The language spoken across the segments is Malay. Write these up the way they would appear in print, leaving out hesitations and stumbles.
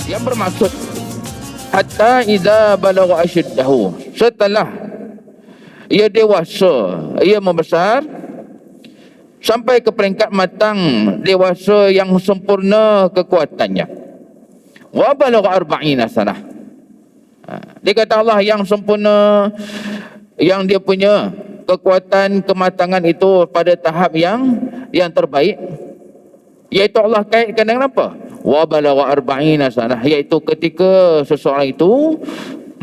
Yang bermaksud hatta idza balagha asyiddahu, setelah ia dewasa, ia membesar sampai ke peringkat matang dewasa yang sempurna kekuatannya. Wa balagha arba'ina sanah. Dia kata Allah yang sempurna, yang dia punya kekuatan kematangan itu pada tahap yang terbaik, iaitu Allah kaitkan dengan apa? Wa balagha arba'ina sanah, iaitu ketika seseorang itu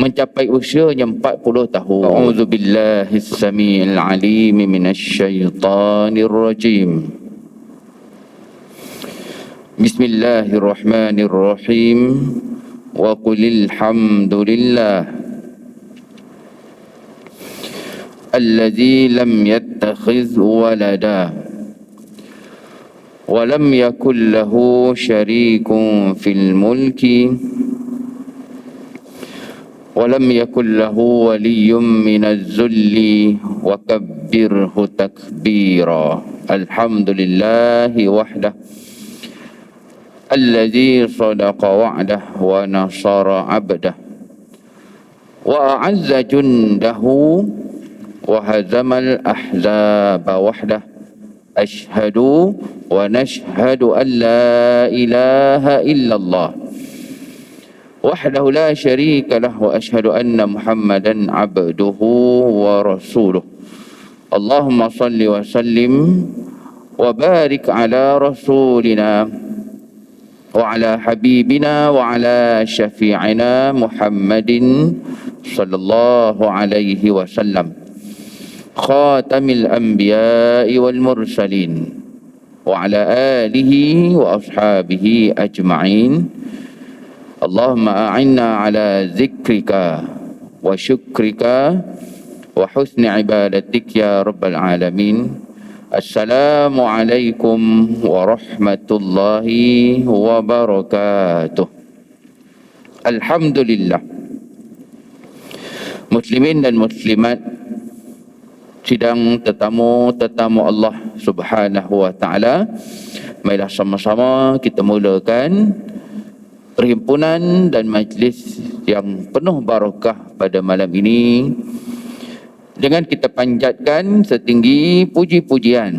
mencapai usianya 40 tahun. A'udzu billahi as-sami'il 'alim minasyaitonir rajim. Bismillahirrahmanirrahim. Wa qulil hamdulillah alladzi lam yattakhidh walada wa lam yakul lahu syarikun fil mulki wa lam yakul lahu waliyyun minaz zulli wa kabbirhu takbira. Alhamdulillahi wahdah alladzi sadaqa wa'dah wa nasara 'abdah wa a'azza jundahu wa hazamal ahzaba wahdah. Ashhadu wa nashhadu an la ilaha illallah wahdahu la syarika lah wa ashhadu anna Muhammadan abduhu wa rasuluh. Allahumma salli wa sallim wa barik ala rasulina wa ala habibina wa ala syafi'ina Muhammadin sallallahu alaihi wasallam, khatamil anbiya'i wal mursalin wa ala alihi wa ashabihi ajma'in. Allahumma a'inna ala zikrika wa syukrika wa husni ibadatik ya rabbal alamin. Assalamualaikum warahmatullahi wabarakatuh. Alhamdulillah. Muslimin dan muslimat, sidang tetamu Allah Subhanahu wa taala, marilah sama-sama kita mulakan perhimpunan dan majlis yang penuh barakah pada malam ini dengan kita panjatkan setinggi puji-pujian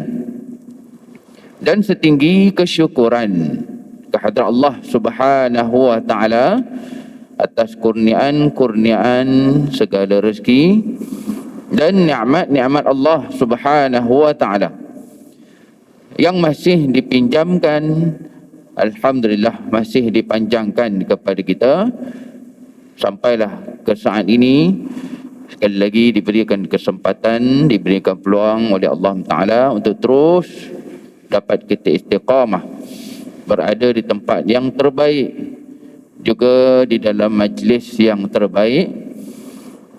dan setinggi kesyukuran kehadrat Allah Subhanahu wa taala atas kurniaan segala rezeki dan nikmat-nikmat Allah Subhanahu wa taala yang masih dipinjamkan, alhamdulillah masih dipanjangkan kepada kita sampailah ke saat ini. Sekali lagi diberikan kesempatan, diberikan peluang oleh Allah Ta'ala untuk terus dapat kita istiqamah, berada di tempat yang terbaik, juga di dalam majlis yang terbaik,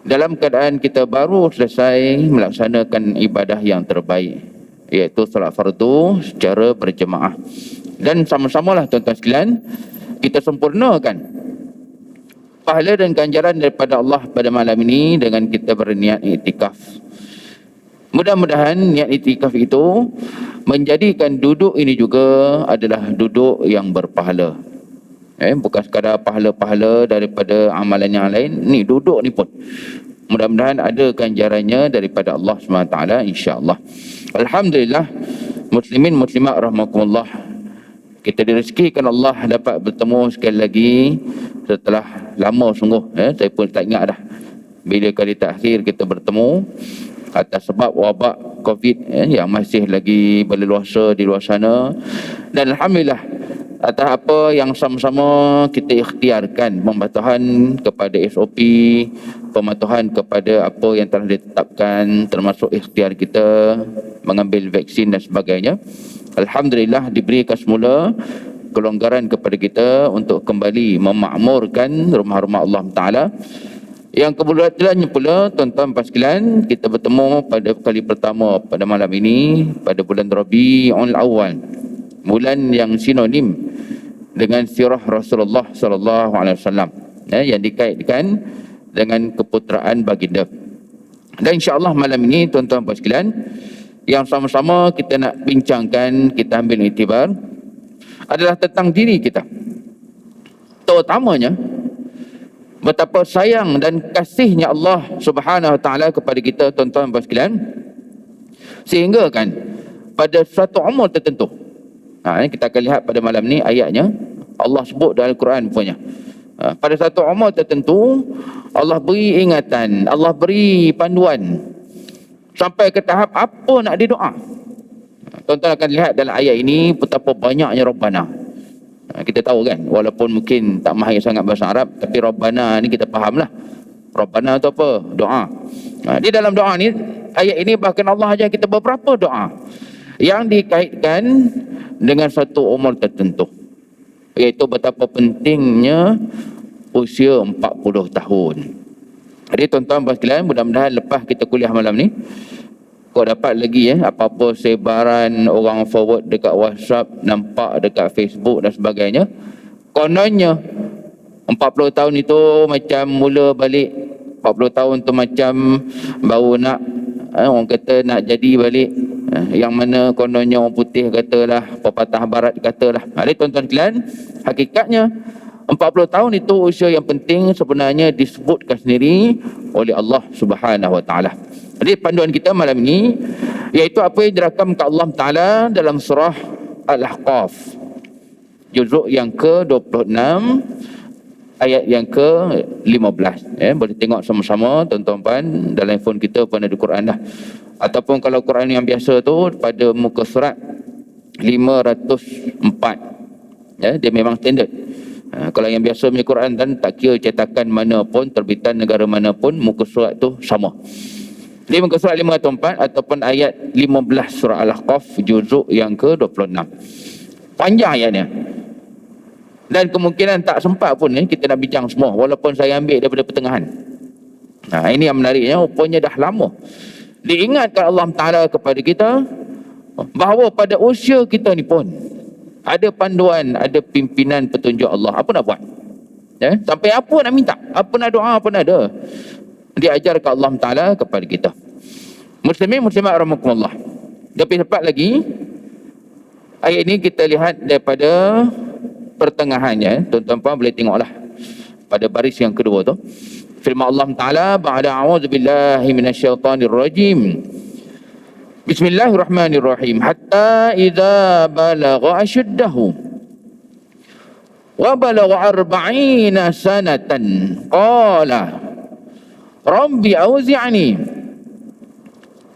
dalam keadaan kita baru selesai melaksanakan ibadah yang terbaik, iaitu salat fardu secara berjemaah. Dan sama-samalah tuan-tuan sekalian, kita sempurnakan pahala dan ganjaran daripada Allah pada malam ini dengan kita berniat iktikaf. Mudah-mudahan niat iktikaf itu menjadikan duduk ini juga adalah duduk yang berpahala. Bukan sekadar pahala-pahala daripada amalan yang lain, ni duduk ni pun mudah-mudahan ada ganjarannya daripada Allah SWT, insya-Allah. Alhamdulillah, muslimin muslimat rahmakumullah, kita direzekikan Allah dapat bertemu sekali lagi setelah lama sungguh. Saya pun tak ingat dah bila kali terakhir kita bertemu atas sebab wabak COVID yang masih lagi berleluasa di luar sana. Dan alhamdulillah atas apa yang sama-sama kita ikhtiarkan, pematuhan kepada SOP, pematuhan kepada apa yang telah ditetapkan, termasuk ikhtiar kita mengambil vaksin dan sebagainya. Alhamdulillah diberikan semula kelonggaran kepada kita untuk kembali memakmurkan rumah-rumah Allah Ta'ala. Yang kebetulannya pula, tuan-tuan sekalian, kita bertemu pada kali pertama pada malam ini, pada bulan Rabiul Awal, bulan yang sinonim dengan sirah Rasulullah SAW, yang dikaitkan dengan keputeraan baginda. Dan insya-Allah malam ini, tuan-tuan sekalian, yang sama-sama kita nak bincangkan, kita ambil iktibar adalah tentang diri kita. Terutamanya betapa sayang dan kasihnya Allah Subhanahu Wa Taala kepada kita, tuan-tuan dan sekalian, sehingga kan pada suatu umur tertentu, ini kita akan lihat pada malam ni ayatnya, Allah sebut dalam Al-Quran punya, pada satu umur tertentu Allah beri ingatan, Allah beri panduan sampai ke tahap apa nak didoa. Tuan-tuan akan lihat dalam ayat ini betapa banyaknya Rabbana. Kita tahu kan, walaupun mungkin tak mahir sangat bahasa Arab, tapi Rabbana ni kita fahamlah. Rabbana tu apa? Doa. Di dalam doa ni, ayat ini bahkan Allah ajar kita beberapa doa yang dikaitkan dengan satu umur tertentu, iaitu betapa pentingnya usia 40 tahun. Jadi tuan-tuan dan sekalian, mudah-mudahan lepas kita kuliah malam ni, kau dapat lagi apa-apa sebaran orang forward dekat WhatsApp, nampak dekat Facebook dan sebagainya. Kononnya 40 tahun itu macam mula balik, 40 tahun tu macam baru nak, orang kata nak jadi balik. Yang mana kononnya orang putih katalah, pepatah barat katalah. Jadi tuan-tuan sekalian, hakikatnya 40 tahun itu usia yang penting sebenarnya disebutkan sendiri oleh Allah Subhanahu Wa Taala. Jadi panduan kita malam ini iaitu apa yang dirakamkan Allah Taala dalam surah Al-Ahqaf, juzuk yang ke-26 ayat yang ke-15. Boleh tengok sama-sama tuan-tuan dalam handphone kita pun ada Quran dah. Ataupun kalau Quran yang biasa tu pada muka surat 504. Dia memang standard. Kalau yang biasa punya Quran dan tak kira cetakan mana pun, terbitan negara mana pun, muka surat tu sama. Di muka surat 504 ataupun ayat 15 surah Al-Ahqaf juzuk yang ke-26. Panjang ayatnya. Dan kemungkinan tak sempat pun kita nak bincang semua, walaupun saya ambil daripada pertengahan. Ini yang menariknya, rupanya dah lama diingatkan Allah Ta'ala kepada kita bahawa pada usia kita ni pun ada panduan, ada pimpinan petunjuk Allah. Apa nak buat? Sampai apa nak minta, apa nak doa, apa nak ada, diajarkan Allah Ta'ala kepada kita. Muslimin muslimat rahmatullah. Lebih tepat lagi, ayat ini kita lihat daripada pertengahannya. Tuan-tuan puan boleh tengoklah pada baris yang kedua tu. Firman Allah Ta'ala, ba'da a'udzubillahi minasyaitanir rajim. Bismillahirrahmanirrahim. Hatta idza balagha ashuddahu wa balagha 40 sanatan qala Rabbi auzi'ni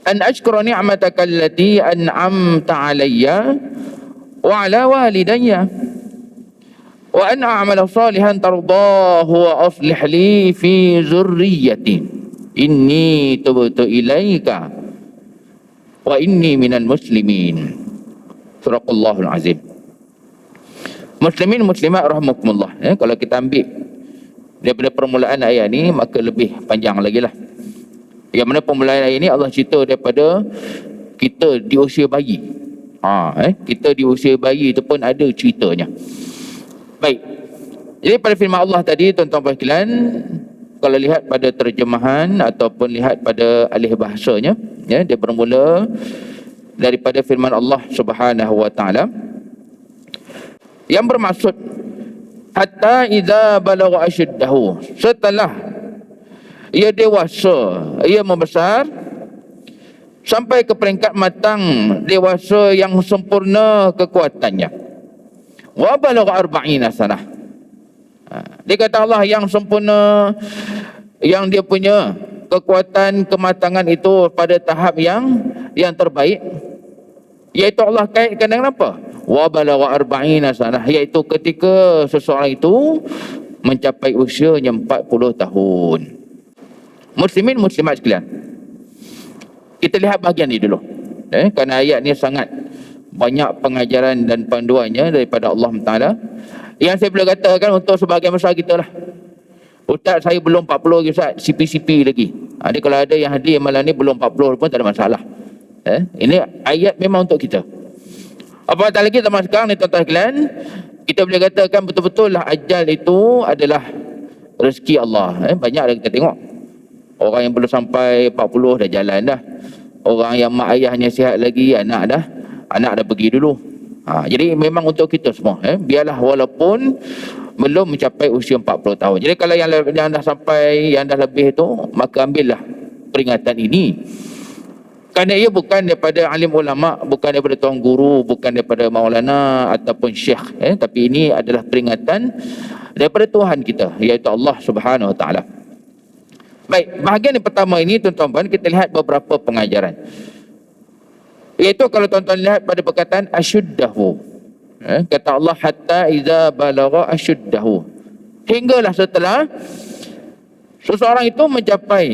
an ashkura ni'mataka allati an'amta alayya wa ala walidayya wa an a'mala salihan tardahu wa aslih li fi zurriyyati inni tubtu ilaika wa inni minal muslimin. Surahul Azim. Muslimin muslimat rahmakumullah. Kalau kita ambil daripada permulaan ayat ni, maka lebih panjang lagi lah. Yang mana permulaan ayat ni Allah cerita daripada kita di usia bayi. Kita di usia bayi itu pun ada ceritanya. Baik. Jadi pada firman Allah tadi, tuan-tuan sekalian, kalau lihat pada terjemahan ataupun lihat pada alih bahasanya, dia bermula daripada firman Allah Subhanahu Wa Taala yang bermaksud hatta idza balagha ashuddahu, setelah ia dewasa, ia membesar sampai ke peringkat matang dewasa yang sempurna kekuatannya. Wa balagha 40 sanah. Dia kata Allah yang sempurna, yang dia punya kekuatan kematangan itu pada tahap yang terbaik, iaitu Allah kaitkan dengan apa? Wa balagha 40 sanah, iaitu ketika seseorang itu mencapai usianya 40 tahun. Muslimin muslimat sekalian, kita lihat bahagian ini dulu. Kerana ayat ni sangat banyak pengajaran dan panduannya daripada Allah Ta'ala, yang saya boleh katakan untuk sebahagian besar kita lah. Ustaz, saya belum 40 lagi Ustaz, CP-CP lagi. Jadi kalau ada yang hadir malam ni belum 40 pun tak ada masalah. Ini ayat memang untuk kita. Apatah lagi zaman sekarang ni tuan-tuan sekalian, kita boleh katakan betul-betul lah ajal itu adalah rezeki Allah. Banyak dah kita tengok orang yang belum sampai 40 dah jalan dah. Orang yang mak ayahnya sihat lagi, anak dah pergi dulu. Jadi memang untuk kita semua, biarlah walaupun belum mencapai usia 40 tahun. Jadi kalau yang dah sampai, yang dah lebih tu, maka ambillah peringatan ini. Kerana ia bukan daripada alim ulama, bukan daripada tuan guru, bukan daripada maulana ataupun syekh, tapi ini adalah peringatan daripada Tuhan kita, iaitu Allah Subhanahu Wa Taala. Baik, bahagian yang pertama ini tuan-tuan, kita lihat beberapa pengajaran. Iaitu kalau tuan-tuan lihat pada perkataan asyuddahu, kata Allah hatta iza balagha asyuddahu, hinggalah setelah seseorang itu mencapai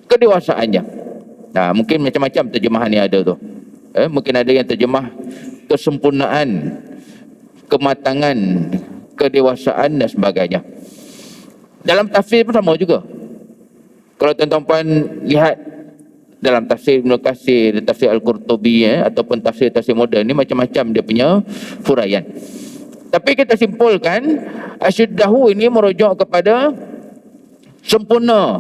kedewasaannya. Mungkin macam-macam terjemahan yang ada tu. Mungkin ada yang terjemah kesempurnaan, kematangan, kedewasaan dan sebagainya. Dalam tafsir pun sama juga. Kalau tuan-tuan lihat dalam tafsir Ibn Katsir, tafsir Al-Qurtubi, ataupun tafsir-tafsir moden ni, macam-macam dia punya furaian. Tapi kita simpulkan asyuddahu ini merujuk kepada sempurna,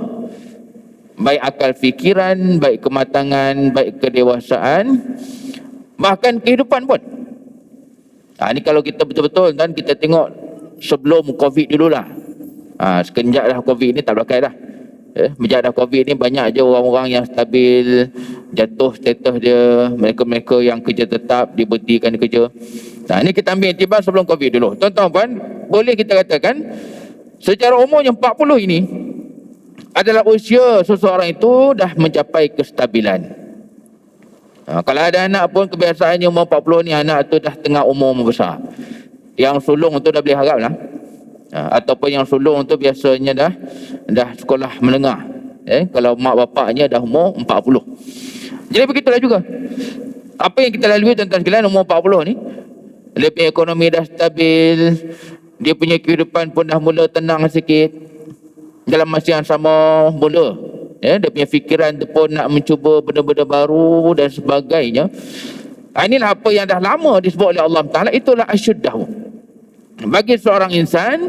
baik akal fikiran, baik kematangan, baik kedewasaan, bahkan kehidupan pun. Ini kalau kita betul-betul dan kita tengok sebelum Covid dululah. Sekenjak dah Covid ni tak berlakai dah. Sejak dah Covid ni banyak je orang-orang yang stabil, jatuh status dia, mereka-mereka yang kerja tetap diberhentikan kerja. Ini kita ambil iktibar sebelum Covid dulu. Tuan-tuan, boleh kita katakan secara umur yang 40 ini adalah usia seseorang itu dah mencapai kestabilan. Kalau ada anak pun kebiasaannya umur 40 ni, anak tu dah tengah umur membesar. Yang sulung tu dah boleh harap lah. Ataupun yang sulung tu biasanya dah sekolah menengah. Kalau mak bapaknya dah umur 40. Jadi begitulah juga. Apa yang kita lalui tuan-tuan sekalian umur 40 ni, dia punya ekonomi dah stabil, dia punya kehidupan pun dah mula tenang sikit. Dalam masa yang sama mula, dia punya fikiran tu pun nak mencuba benda-benda baru dan sebagainya. Inilah apa yang dah lama disebut oleh Allah Ta'ala, itulah asyuddahu. Bagi seorang insan,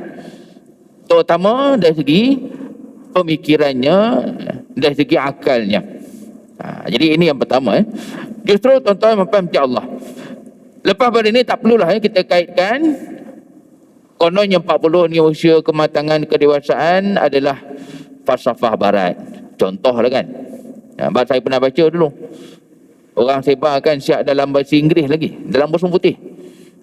terutama dari segi pemikirannya, dari segi akalnya. Jadi ini yang pertama. Justru tuan-tuan memfahami Allah. Lepas pada ini tak perlulah kita kaitkan kononnya 40 ni usia kematangan kedewasaan adalah falsafah barat. Contohlah kan. Saya pernah baca dulu. Orang sebarkan siap dalam bahasa Inggeris lagi, dalam bahasa putih.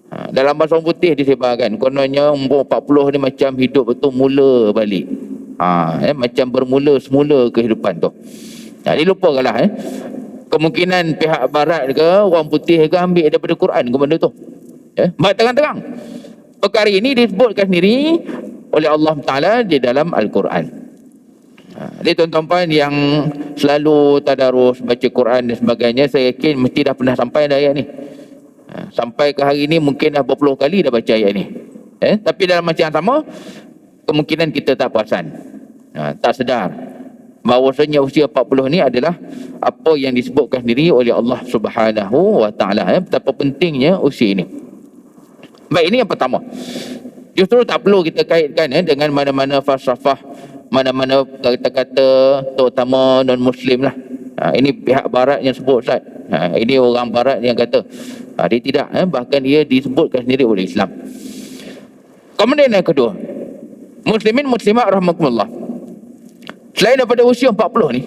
Dalam bahasa putih disebarkan, kononnya umur 40 ni macam hidup betul mula balik. Macam bermula semula kehidupan tu. Jadi lupakanlah kemungkinan pihak barat ke orang putih ke ambil daripada Quran ke benda tu. Terang-terang perkara ini disebutkan sendiri oleh Allah Ta'ala di dalam Al-Quran. Jadi tuan-tuan yang selalu tadarus baca Quran dan sebagainya, saya yakin mesti dah pernah sampai dah ayat ni. Sampai ke hari ini mungkin dah berpuluh kali dah baca ayat ni. Tapi dalam masa yang sama, kemungkinan kita tak perasan, tak sedar bahawasanya usia 40 ni adalah apa yang disebutkan sendiri oleh Allah Subhanahu Wa Ta'ala. Betapa pentingnya usia ini. Baik, ini yang pertama. Justru tak perlu kita kaitkan dengan mana-mana falsafah, mana-mana kata-kata terutama non-Muslim lah. Ini pihak barat yang sebut, Ustaz. Ini orang barat yang kata. Dia tidak, bahkan dia disebutkan sendiri oleh Islam. Kemudian yang kedua, muslimin muslimat rahmatullah, selain daripada usia 40 ni,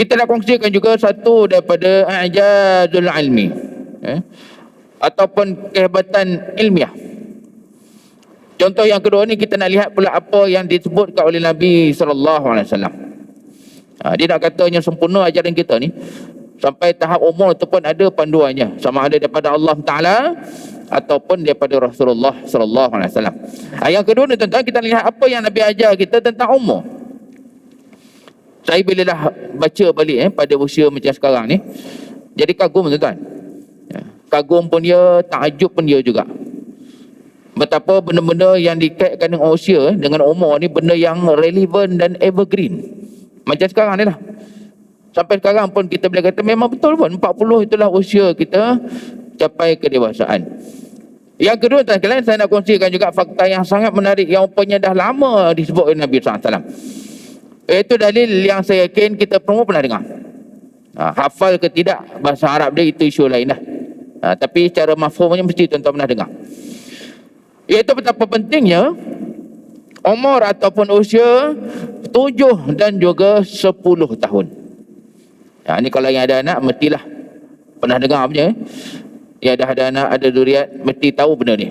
kita nak kongsikan juga satu daripada a'jazul ilmi, ataupun kehebatan ilmiah. Contoh yang kedua ni, kita nak lihat pula apa yang disebutkan oleh Nabi SAW. Dia nak katanya sempurna ajaran kita ni, sampai tahap umur itu pun ada panduannya, sama ada daripada Allah Ta'ala ataupun daripada Rasulullah SAW. Yang kedua ni tuan-tuan, kita lihat apa yang Nabi ajar kita tentang umur. Saya bila dah baca balik pada usia macam sekarang ni, jadi kagum tuan-tuan. Kagum pun dia, takjub pun dia juga. Betapa benda-benda yang dikaitkan dengan usia, dengan umur ni, benda yang relevan dan evergreen. Macam sekarang ni lah. Sampai sekarang pun kita boleh kata memang betul pun 40 itulah usia kita capai kedewasaan. Yang kedua tuan sekalian, saya nak kongsikan juga fakta yang sangat menarik yang rupanya dah lama disebut oleh Nabi SAW. Itu dalil yang saya yakin kita semua pernah dengar. Hafal ke tidak bahasa Arab dia itu isu lain lah. Tapi secara mafhumnya mesti tuan-tuan pernah dengar. Iaitu betapa pentingnya umur ataupun usia 7 dan juga 10 tahun. Ini kalau yang ada anak, mestilah pernah dengar punya. Yang dah ada anak, ada zuriat, mesti tahu benda ni.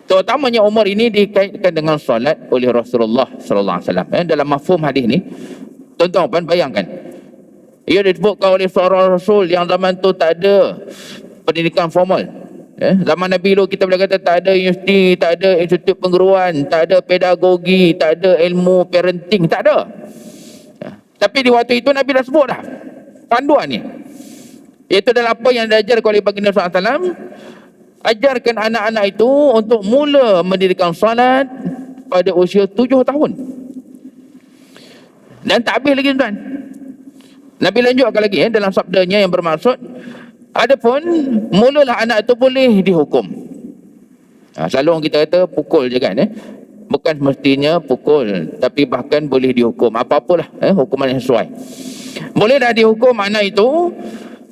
Terutamanya umur ini dikaitkan dengan solat oleh Rasulullah sallallahu alaihi wasallam. Dalam mafhum hadis ni, tuan-tuan bayangkan, ia disebutkan oleh seorang Rasul yang zaman tu tak ada pendidikan formal. Zaman Nabi dulu kita boleh kata tak ada universiti, tak ada institut pengguruan, tak ada pedagogi, tak ada ilmu parenting, tak ada. Tapi di waktu itu Nabi dah sebut dah panduan ni. Iaitu dalam apa yang diajarkan oleh baginda sallallahu alaihi wasallam, ajarkan anak-anak itu untuk mula mendirikan salat pada usia 7 tahun. Dan tak habis lagi tuan. Nabi lanjutkan lagi dalam sabdanya yang bermaksud, adapun mulalah anak itu boleh dihukum. Selalu orang kita kata pukul je kan. Bukan mestinya pukul, tapi bahkan boleh dihukum. Apa-apalah hukuman yang sesuai. Boleh dah dihukum anak itu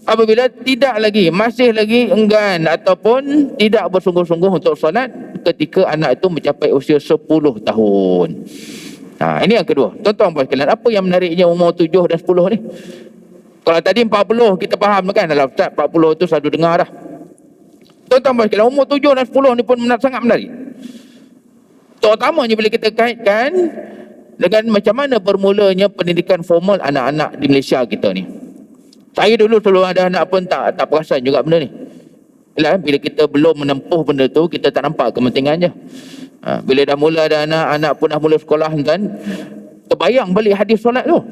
apabila masih lagi enggan ataupun tidak bersungguh-sungguh untuk solat ketika anak itu mencapai usia 10 tahun. Ini yang kedua. Tuan-tuan puan sekalian, apa yang menariknya umur 7 dan 10 ni? Kalau tadi 40 kita faham kan, dalam Ustaz 40 tu selalu dengar dah. Tuan-tuan puan sekalian, umur 7 dan 10 ni pun sangat menarik. Terutamanya bila kita kaitkan dengan macam mana bermulanya pendidikan formal anak-anak di Malaysia kita ni. Saya dulu selalu ada anak pun tak perasan juga benda ni. Bila kita belum menempuh benda tu, kita tak nampak kepentingannya. Bila dah mula ada anak pun dah mula sekolah kan, terbayang balik hadis solat tu.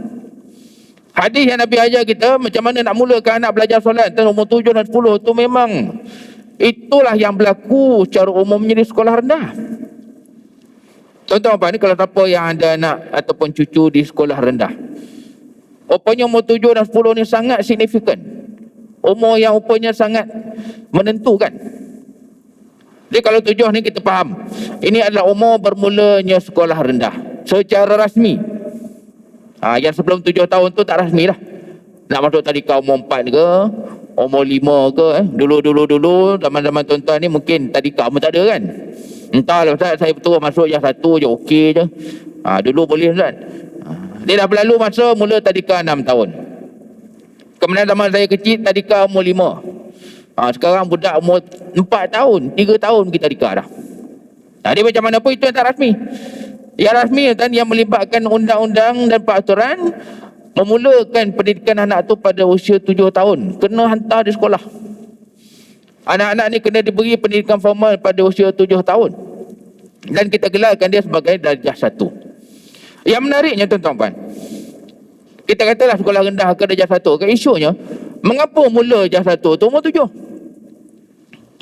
Hadis yang Nabi ajar kita macam mana nak mulakan anak belajar solat umur 7 dan 10 tu, memang itulah yang berlaku secara umumnya di sekolah rendah. Tuan-tuan apa ni, kalau siapa yang ada anak ataupun cucu di sekolah rendah, rupanya umur 7 dan 10 ni sangat signifikan. Umur yang rupanya sangat menentukan. Jadi kalau 7 ni kita faham, ini adalah umur bermulanya sekolah rendah secara rasmi. Yang sebelum 7 tahun tu tak rasmi lah. Nak masuk tadika umur 4 ke, umur 5 ke. Dulu zaman-zaman tuan-tuan ni mungkin tadika pun tak ada kan. Entahlah Ustaz, saya betul masuk yang 1 je, okey je. Dulu boleh Ustaz. Dia dah berlalu masa mula tadika 6 tahun. Kemudian zaman saya kecil tadika umur 5. Sekarang budak umur 4 tahun, 3 tahun kita tadika dah. Dia macam mana pun itu yang tak rasmi. Yang rasmi kan yang melibatkan undang-undang dan peraturan memulakan pendidikan anak tu pada usia 7 tahun. Kena hantar di sekolah. Anak-anak ni kena diberi pendidikan formal pada usia 7 tahun. Dan kita gelarkan dia sebagai darjah 1. Yang menariknya tuan-tuan, kita katalah sekolah rendah ke darjah 1 ke, isunya mengapa mula darjah 1 tu umur 7?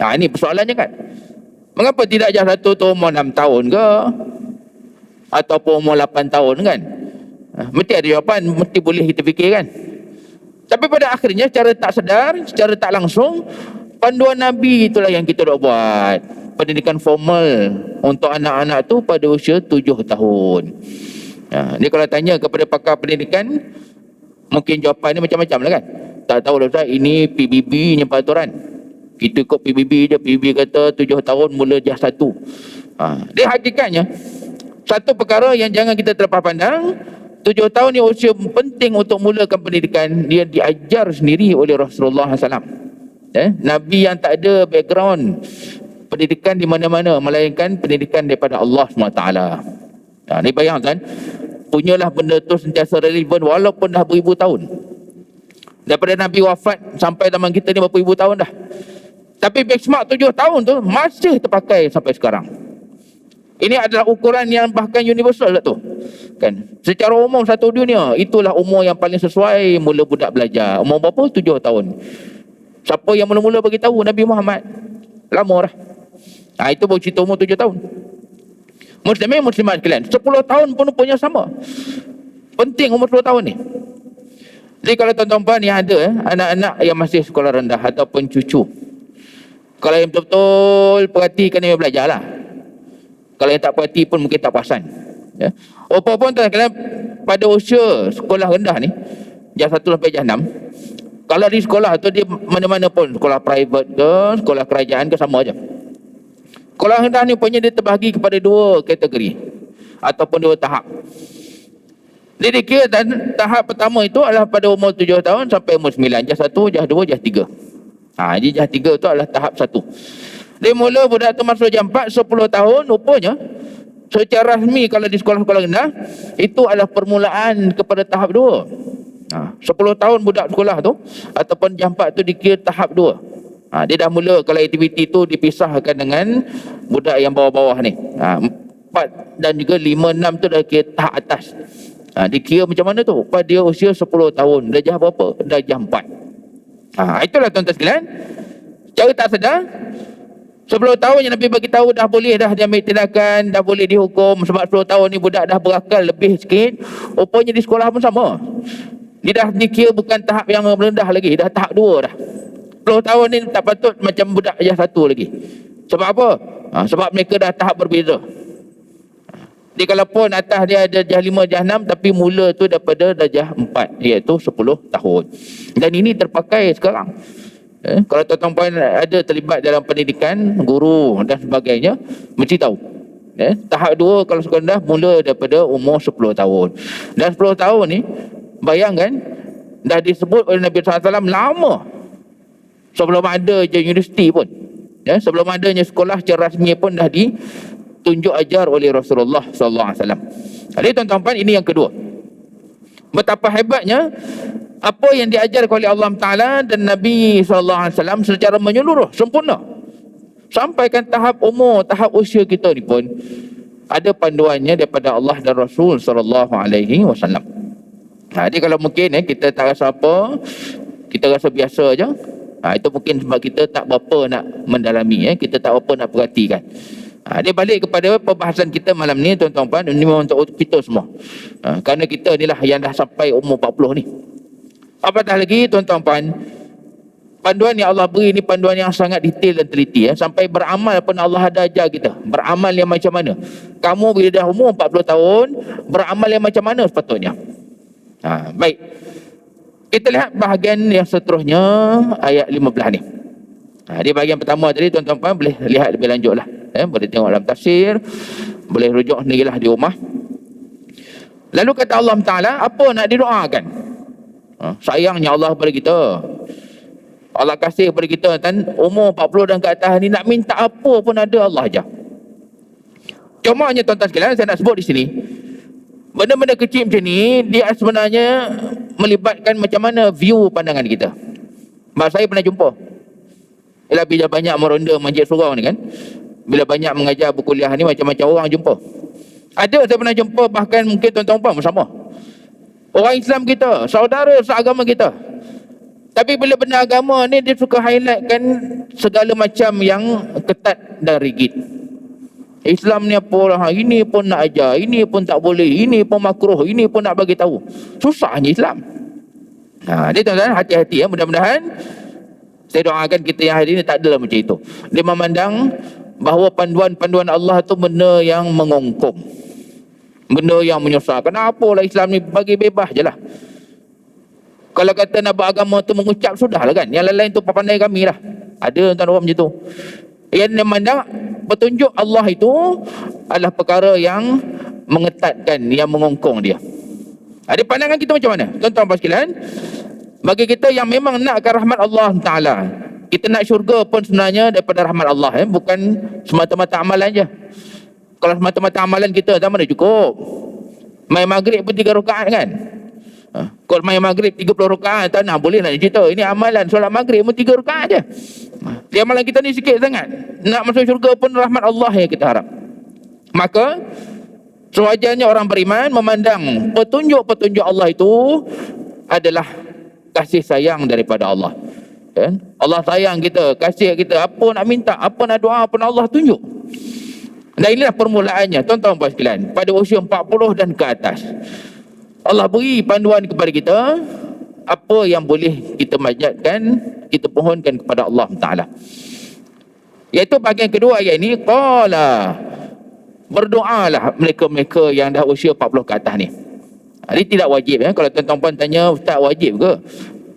Ini persoalannya kan. Mengapa tidak darjah 1 tu umur 6 tahun ke, ataupun umur 8 tahun kan? Mesti ada jawapan, mesti boleh kita fikirkan. Tapi pada akhirnya secara tak sedar, secara tak langsung, panduan Nabi itulah yang kita dah buat. Pendidikan formal untuk anak-anak tu pada usia 7 tahun. Dia kalau tanya kepada pakar pendidikan, mungkin jawapan ni macam-macam lah kan. Tak tahu lah Ustaz, ini PBB ni peraturan. Kita ikut PBB je. PBB kata 7 tahun mula darjah 1. Dia hakikatnya satu perkara yang jangan kita terlepas pandang. 7 tahun ni usia penting untuk mulakan pendidikan. Dia diajar sendiri oleh Rasulullah SAW. Nabi yang tak ada background pendidikan di mana-mana, melainkan pendidikan daripada Allah SWT. Ni bayangkan, punyalah benda tu sentiasa relevan walaupun dah beribu tahun. Daripada Nabi wafat sampai zaman kita ni berapa ribu tahun dah. Tapi benchmark 7 tahun tu masih terpakai sampai sekarang. Ini adalah ukuran yang bahkan universal lah tu. Kan? Secara umum satu dunia, itulah umur yang paling sesuai mula budak belajar. Umur berapa? 7 tahun. Siapa yang mula-mula bagi tahu? Nabi Muhammad. Lama dah. Itu baru cerita umur 7 tahun. Muslimin muslimat sekalian, 10 tahun pun punya sama. Penting umur 10 tahun ni. Jadi kalau tuan-tuan yang ada anak-anak yang masih sekolah rendah ataupun cucu, kalau yang betul-betul perhatikan dia belajar lah. Kalau yang tak perhati pun mungkin tak perasan. Apa pun tuan-tuan, pada usia sekolah rendah ni, darjah 1 sampai darjah 6, kalau di sekolah tu dia mana-mana pun, sekolah private ke, sekolah kerajaan ke, sama aja. Sekolah rendah ni punya dia terbahagi kepada dua kategori ataupun dua tahap. Jadi kira tahap pertama itu adalah pada umur 7 tahun sampai umur 9. Jas 1, jas 2, jas 3. Jadi jas 3 itu adalah tahap 1. Dia mula budak tu masuk jas 4, 10 tahun rupanya secara rasmi kalau di sekolah-sekolah rendah itu adalah permulaan kepada tahap 2. 10 tahun budak sekolah tu ataupun jas 4 tu dikira tahap 2. Dia dah mula kalau aktiviti tu dipisahkan dengan budak yang bawah-bawah ni. 4 dan juga 5, 6 tu dah kira tahap atas. Dikira macam mana tu? Pada dia usia 10 tahun. Darjah berapa? Darjah 4. Itulah tuan-tuan sekalian. Cara tak sedar 10 tahun yang Nabi bagi tahu dah boleh dah dia ambil tindakan, dah boleh dihukum. Sebab 10 tahun ni budak dah berakal lebih sikit. Rupanya di sekolah pun sama. Dia dah dikira bukan tahap yang rendah lagi, dah tahap 2 dah. 10 tahun ni tak patut macam budak darjah 1 lagi. Sebab apa? Sebab mereka dah tahap berbeza. Dia kalaupun atas dia ada darjah 5, darjah 6 tapi mula tu daripada darjah 4 iaitu 10 tahun. Dan ini terpakai sekarang. Kalau tuan-tuan puan ada terlibat dalam pendidikan, guru dan sebagainya, mesti tahu. Tahap 2 kalau sekolah rendah mula daripada umur 10 tahun. Dan 10 tahun ni bayangkan dah disebut oleh Nabi SAW lama. Sebelum ada je universiti pun. Sebelum adanya sekolah secara rasmi pun dah ditunjuk ajar oleh Rasulullah SAW. Jadi tuan-tuan puan, ini yang kedua. Betapa hebatnya apa yang diajarkan oleh Allah Ta'ala dan Nabi SAW secara menyeluruh, sempurna. Sampaikan tahap umur, tahap usia kita ni pun ada panduannya daripada Allah dan Rasul SAW. Jadi kalau mungkin kita tak rasa apa, kita rasa biasa je, itu mungkin sebab kita tak berapa nak mendalami, kita tak berapa nak perhatikan. Dia balik kepada perbahasan kita malam ni tuan-tuan puan, ini memang untuk kita semua. Kerana kita ni lah yang dah sampai umur 40 ni. Apatah lagi tuan-tuan puan, panduan yang Allah beri ni panduan yang sangat detail dan teliti. Sampai beramal pun Allah ada ajar kita. Beramal yang macam mana. Kamu bila dah umur 40 tahun, beramal yang macam mana sepatutnya. Baik. Kita lihat bahagian yang seterusnya, ayat 15 ni. Di bahagian pertama tadi tuan-tuan puan boleh lihat lebih lanjut lah. Boleh tengok dalam tafsir, boleh rujuk sendirilah di rumah. Lalu kata Allah Ta'ala, apa nak didoakan? Sayangnya Allah kepada kita, Allah kasih kepada kita umur 40 dan ke atas ni, nak minta apa pun ada Allah ajar. Cuma hanya tuan-tuan sekalian, saya nak sebut di sini, benda-benda kecil macam ni dia sebenarnya melibatkan macam mana view pandangan kita. Saya pernah jumpa, bila banyak meronda masjid surau ni kan, bila banyak mengajar berkuliah ni, macam-macam orang jumpa. Ada saya pernah jumpa, bahkan mungkin tuan-tuan pun bersama orang Islam kita, saudara seagama kita, tapi bila benda agama ni dia suka highlightkan segala macam yang ketat dan rigid. Islam ni apa lah, ini pun nak ajar, ini pun tak boleh, ini pun makruh, ini pun nak bagi tahu. Susahnya Islam. Dia tuan-tuan hati-hati mudah-mudahan saya doakan kita yang hari ini tak adalah macam itu. Dia memandang bahawa panduan-panduan Allah tu benda yang mengongkong, benda yang menyusahkan. Apalah Islam ni, bagi bebas je lah. Kalau kata nak beragama tu mengucap, sudah lah kan. Yang lain-lain tu pandai kami lah. Ada tuan orang macam tu. Yang dia memandang petunjuk Allah itu adalah perkara yang mengetatkan, yang mengongkong dia. Ada pandangan kita macam mana? Tuan-tuan sekalian, bagi kita yang memang nakkan rahmat Allah Ta'ala, kita nak syurga pun sebenarnya daripada rahmat Allah, bukan semata-mata amalan je. Kalau semata-mata amalan kita tak mana cukup. Main maghrib pun 3 rakaat kan. Kalau main maghrib 30 rakaat, tak nak boleh nak cerita. Ini amalan solat maghrib pun 3 rakaat je. Dia amalan kita ni sikit sangat. Nak masuk syurga pun rahmat Allah yang kita harap. Maka sewajarnya orang beriman memandang petunjuk-petunjuk Allah itu adalah kasih sayang daripada Allah. Allah sayang kita, kasih kita, apa nak minta, apa nak doa pun Allah tunjuk. Dan inilah permulaannya tuan-tuan puan sekalian, pada usia 40 dan ke atas. Allah beri panduan kepada kita apa yang boleh kita majatkan, kita pohonkan kepada Allah Ta'ala. Iaitu bahagian kedua ayat ini, qala, berdoalah mereka-mereka yang dah usia 40 ke atas ni. Ini tidak wajib. Kalau tuan-tuan puan tanya, ustaz wajib ke?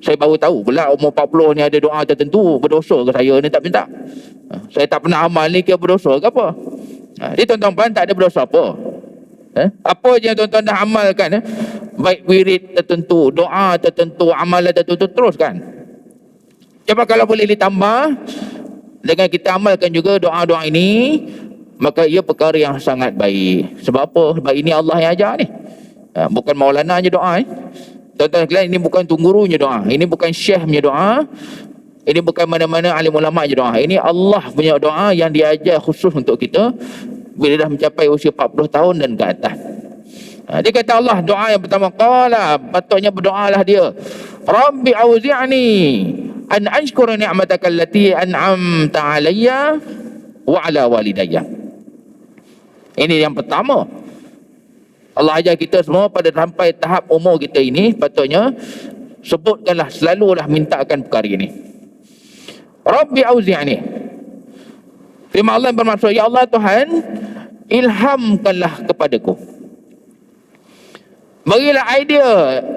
Saya baru tahu pula umur 40 ni ada doa tertentu, berdosa ke saya ni tak minta. Saya tak pernah amal ni, kira berdosa ke apa? Dia tuan-tuan tak ada berdosa apa. Apa je yang tuan-tuan dah amalkan, baik wirid tertentu, doa tertentu, amalan tertentu, teruskan. Coba kalau boleh ditambah dengan kita amalkan juga doa-doa ini, maka ia perkara yang sangat baik. Sebab apa? Sebab ini Allah yang ajar ni. Bukan Maulana je doa. Tuan-tuan sekalian, ini bukan tunggurunya doa, ini bukan syekh punya doa, ini bukan mana-mana alim ulama je doa. Ini Allah punya doa yang diajar khusus untuk kita bila dah mencapai usia 40 tahun dan ke atas. Dia kata Allah, doa yang pertama, qala, patutnya berdoalah dia, Rabbi auzi'ni an ashkura ni'mataka allati an'amta alayya wa ala walidayya. Ini yang pertama. Allah ajar kita semua pada sampai tahap umur kita ini, patutnya sebutkanlah, selalulah mintakan perkara ini. Rabbi auzi'ni. Firman Allah bermaksud, ya Allah Tuhan, ilhamkanlah kepadaku. Berilah idea,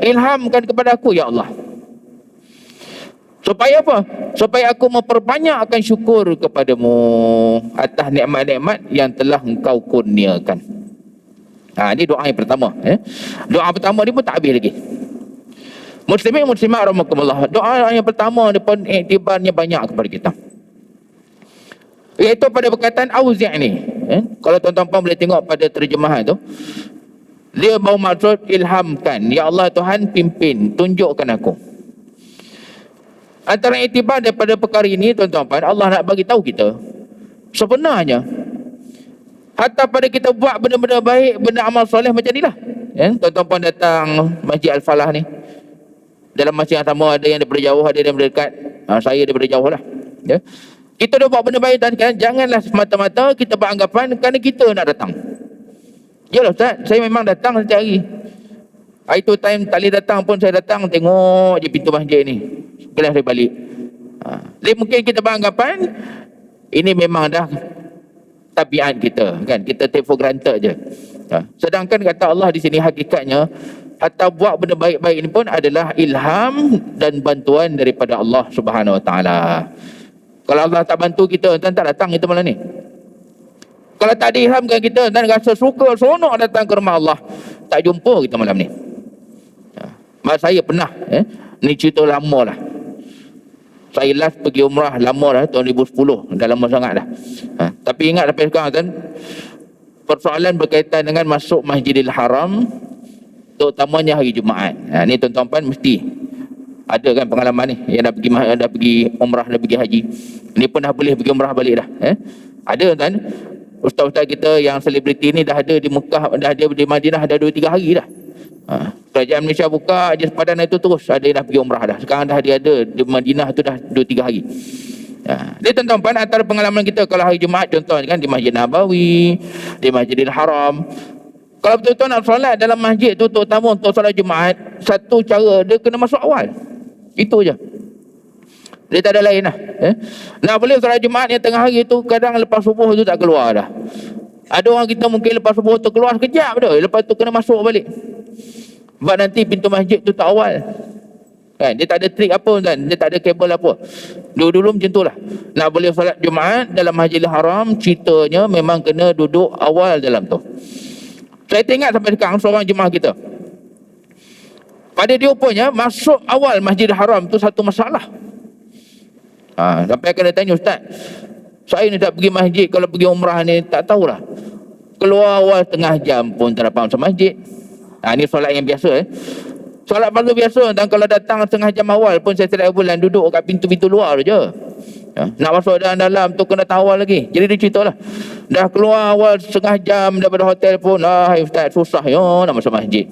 ilhamkan kepada aku ya Allah. Supaya apa? Supaya aku memperbanyakkan syukur kepadamu atas nikmat-nikmat yang telah engkau kurniakan. Ini doa yang pertama. Doa pertama ni pun tak habis lagi. Muslimin muslimat rahimakumullah. Doa yang pertama ni pun iktibarnya banyak kepada kita. Iaitu pada perkataan auzi'ni. Kalau tuan-tuan boleh tengok pada terjemahan tu, dia mau maksud ilhamkan. Ya Allah Tuhan, pimpin, tunjukkan aku. Antara iktibar daripada perkara ini, tuan-tuan, Allah nak bagi tahu kita, sebenarnya hatta pada kita buat benda-benda baik, benda amal soleh macam inilah. Tuan-tuan datang Masjid Al-Falah ni, dalam masjid yang sama, ada yang daripada jauh, ada yang daripada dekat. Saya daripada jauh lah. Kita dah buat benda baik, dan janganlah semata-mata kita beranggapan kerana kita nak datang. Yalah Ustaz, saya memang datang setiap hari. Itu time tak boleh datang pun saya datang, tengok je pintu masjid ni, kemudian saya balik. Jadi mungkin kita beranggapan ini memang dah tabiat kita, kan? Kita take for granted je. Sedangkan kata Allah di sini, hakikatnya hatta buat benda baik-baik ini pun adalah ilham dan bantuan daripada Allah Subhanahu Wa Taala. Kalau Allah tak bantu kita, tak datang kita malam ni. Kalau tak diilhamkan kita dan rasa suka, seronok datang ke rumah Allah, tak jumpa kita malam ni. Saya pernah, ni cerita lama lah. Saya last pergi umrah lama dah, tahun 2010, dah lama sangat dah. Tapi ingat sampai sekarang kan, persoalan berkaitan dengan masuk Masjidil Haram, terutamanya hari Jumaat. Ni tuan-tuan mesti ada kan pengalaman ni, yang dah pergi umrah, dah pergi haji. Ni pun dah boleh pergi umrah balik dah. Ada kan ustaz-ustaz kita yang selebriti ni dah ada di Mekah, dah ada di Madinah dah 2-3 hari dah. Kerajaan Malaysia buka je sepadan itu terus ada yang dah pergi umrah dah. Sekarang dah dia ada di Madinah tu dah 2-3 hari. Dia tuan-tuan, antara pengalaman kita kalau hari Jumaat, contoh kan di Masjid Nabawi, di Masjidil Haram, kalau betul-betul nak solat dalam masjid tu, terutama untuk solat Jumaat, satu cara dia kena masuk awal. Itu je. Dia tak ada lain lah. Nak boleh solat Jumaat yang tengah hari tu, kadang lepas subuh tu tak keluar dah. Ada orang kita mungkin lepas subuh tu keluar sekejap dah, lepas tu kena masuk balik. Sebab nanti pintu masjid tu tak awal. Kan? Dia tak ada trik apa kan? Dia tak ada kabel apa. Dulu-dulu macam tu lah. Nak boleh solat Jumaat dalam Masjidil Haram, ceritanya memang kena duduk awal dalam tu. Saya tengok sampai sekarang seorang jemaah kita, pada dia rupanya masuk awal Masjidil Haram tu satu masalah. Sampai kena tanya, Ustaz, saya ni tak pergi masjid, kalau pergi umrah ni tak tahulah, keluar awal setengah jam pun tak dapat masuk masjid. Ni solat yang biasa. Solat fardu biasa, dan kalau datang setengah jam awal pun saya setiap bulan duduk kat pintu-pintu luar je. Nak masuk dalam tu kena tahu awal lagi. Jadi dia cerita lah, dah keluar awal setengah jam daripada hotel pun, Ustaz susah nak masuk masjid.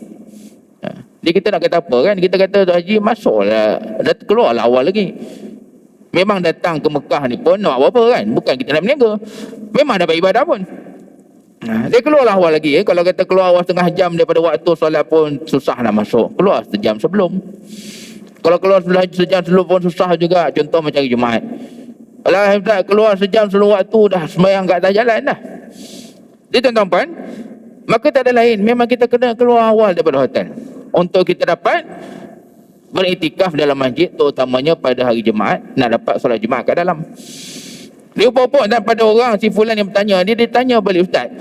Jadi kita nak kata apa kan? Kita kata Tuan Haji masuklah, dah keluarlah awal lagi. Memang datang ke Mekah ni pun nak buat apa kan? Bukan kita nak berniaga, memang dapat ibadah pun. Dia keluarlah awal lagi. Kalau kata keluar awal setengah jam daripada waktu solat pun susah nak masuk, keluar sejam sebelum. Kalau keluar sejam sebelum pun susah juga. Contoh macam hari Jumaat, kalau keluar sejam sebelum waktu dah sembahyang kat atas jalan dah. Jadi tuan-tuan, maka tak ada lain, memang kita kena keluar awal daripada hotel untuk kita dapat beriktikaf dalam masjid, terutamanya pada hari Jumaat, nak dapat solat Jumaat kat dalam. Dia pokok dan pada orang si fulan yang bertanya, dia tanya balik, ustaz,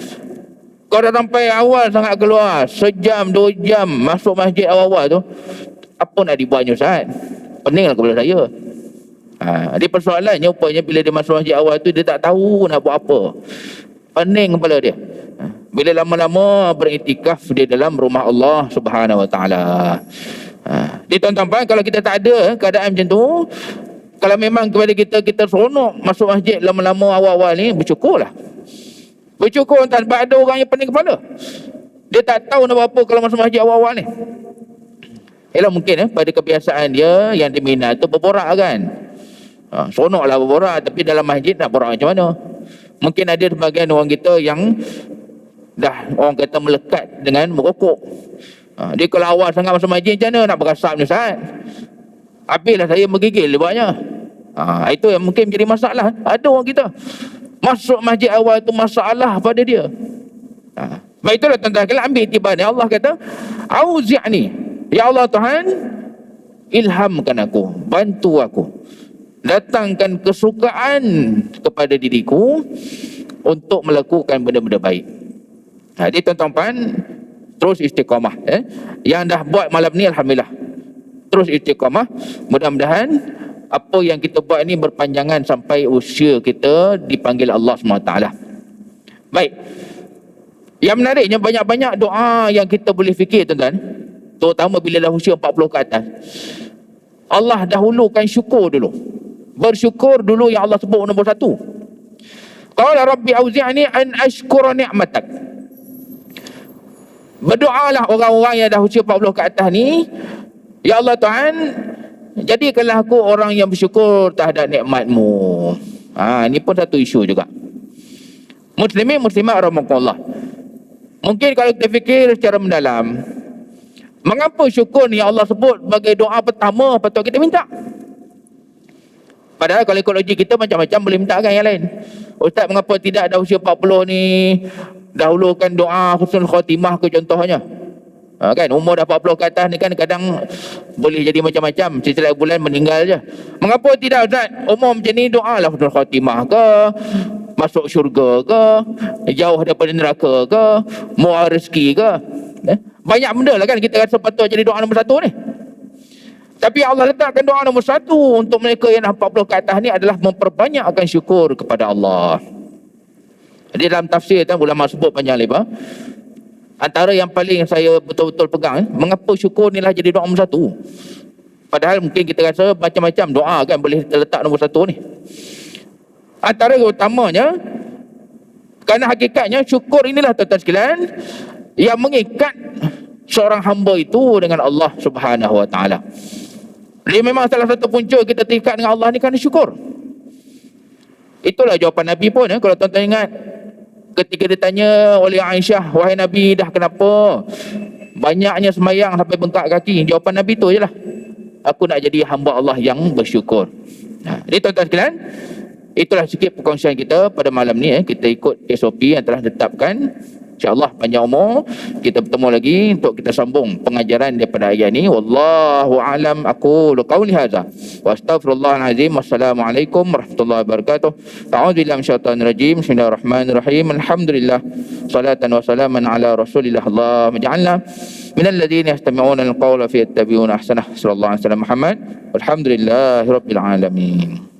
kau dah sampai awal sangat keluar, sejam, 2 jam masuk masjid awal-awal tu, apa nak dibuatnya ustaz? Peninglah kepada saya. Dia persoalannya rupanya bila dia masuk masjid awal tu, dia tak tahu nak buat apa. Pening kepala dia. Bila lama-lama beriktikaf di dalam rumah Allah Subhanahu Wa Taala. Dia tuan-tuan, kalau kita tak ada keadaan macam tu, kalau memang kepada kita seronok masuk masjid lama-lama awal-awal ni, bersyukurlah. Bersyukur tuan, sebab ada orang yang pening kepala. Dia tak tahu nak buat apa kalau masuk masjid awal-awal ni. Ialah mungkin pada kebiasaan dia yang diminat tu berborak kan. Seronoklah berborak, tapi dalam masjid nak borak macam mana? Mungkin ada sebagian orang kita yang dah orang kata melekat dengan merokok. Dia kalau awal sangat masuk masjid macam mana nak berasap ni Ustaz? Habislah saya menggigil dia buatnya. Itu yang mungkin menjadi masalah. Ada orang kita masuk masjid awal tu masalah pada dia. Baik, itulah tuan-tuan, kalau ambil iktibar ni, Allah kata auzi'ni, ya Allah Tuhan, ilhamkan aku, bantu aku, datangkan kesukaan kepada diriku untuk melakukan benda-benda baik. Jadi tuan-tuan, terus istiqamah. Yang dah buat malam ni, alhamdulillah, terus istiqamah. Mudah-mudahan apa yang kita buat ni berpanjangan sampai usia kita dipanggil Allah SWT. Baik. Yang menariknya, banyak-banyak doa yang kita boleh fikir tuan-tuan, terutama bila dah usia 40 ke atas. Allah dahulukan syukur dulu. Bersyukur dulu yang Allah sebut nombor 1. Qala rabbi auzi'ni an ashkura ni'matak. Berdoalah orang-orang yang dah usia 40 ke atas ni, ya Allah Tuhan, jadikanlah aku orang yang bersyukur terhadap nikmat-Mu. Ini pun satu isu juga. Muslimin muslimat rahmatullah. Mungkin kalau kita fikir secara mendalam, mengapa syukur ni Allah sebut sebagai doa pertama patut kita minta? Padahal kalau ikut logik kita macam-macam boleh minta kan yang lain. Ustaz, mengapa tidak dah usia 40 ni dahulukan doa husnul khatimah ke contohnya? Kan umur dah 40 ke atas ni kan kadang boleh jadi macam-macam, setiap bulan meninggal je. Mengapa tidak Ustaz, umur macam ni doa lah husnul khatimah ke, masuk syurga ke, jauh daripada neraka ke, murah rezeki ke? Banyak benda lah kan kita rasa patut jadi doa nombor 1 ni. Tapi Allah letakkan doa nombor 1 untuk mereka yang dah 40 ke atas ni adalah memperbanyakkan syukur kepada Allah. Jadi dalam tafsir kan ulama sebut panjang lebar. Antara yang paling saya betul-betul pegang, mengapa syukur ni lah jadi doa nombor 1. Padahal mungkin kita rasa macam-macam doa kan boleh letak nombor 1 ni. Antara utamanya, kerana hakikatnya syukur inilah tuan-tuan sekalian yang mengikat seorang hamba itu dengan Allah Subhanahu Wa Taala. Dia memang salah satu punca kita terikat dengan Allah ni kerana syukur. Itulah jawapan Nabi pun kalau tuan-tuan ingat, ketika ditanya oleh Aisyah, wahai Nabi, dah kenapa banyaknya semayang sampai bengkak kaki? Jawapan Nabi tu je lah, aku nak jadi hamba Allah yang bersyukur. Jadi tuan-tuan sekalian, itulah sikit perkongsian kita pada malam ni. Kita ikut SOP yang telah ditetapkan. InsyaAllah panjang umur kita bertemu lagi untuk kita sambung pengajaran daripada ayat ni. Wallahu a'lam, aqulu qawli hadza wa astaghfirullahal azim. Wassalamualaikum warahmatullahi wabarakatuh. A'udzubillahi minasyaitonir rajim. Bismillahirrahmanirrahim. Alhamdulillah, salatan wa salaman ala Rasulillah. Allahumma ij'alna minal ladzina yastami'una al-qawla fa yattabi'una ahsanah. Sallallahu alaihi wasallam Muhammad. Walhamdulillahirabbil alamin.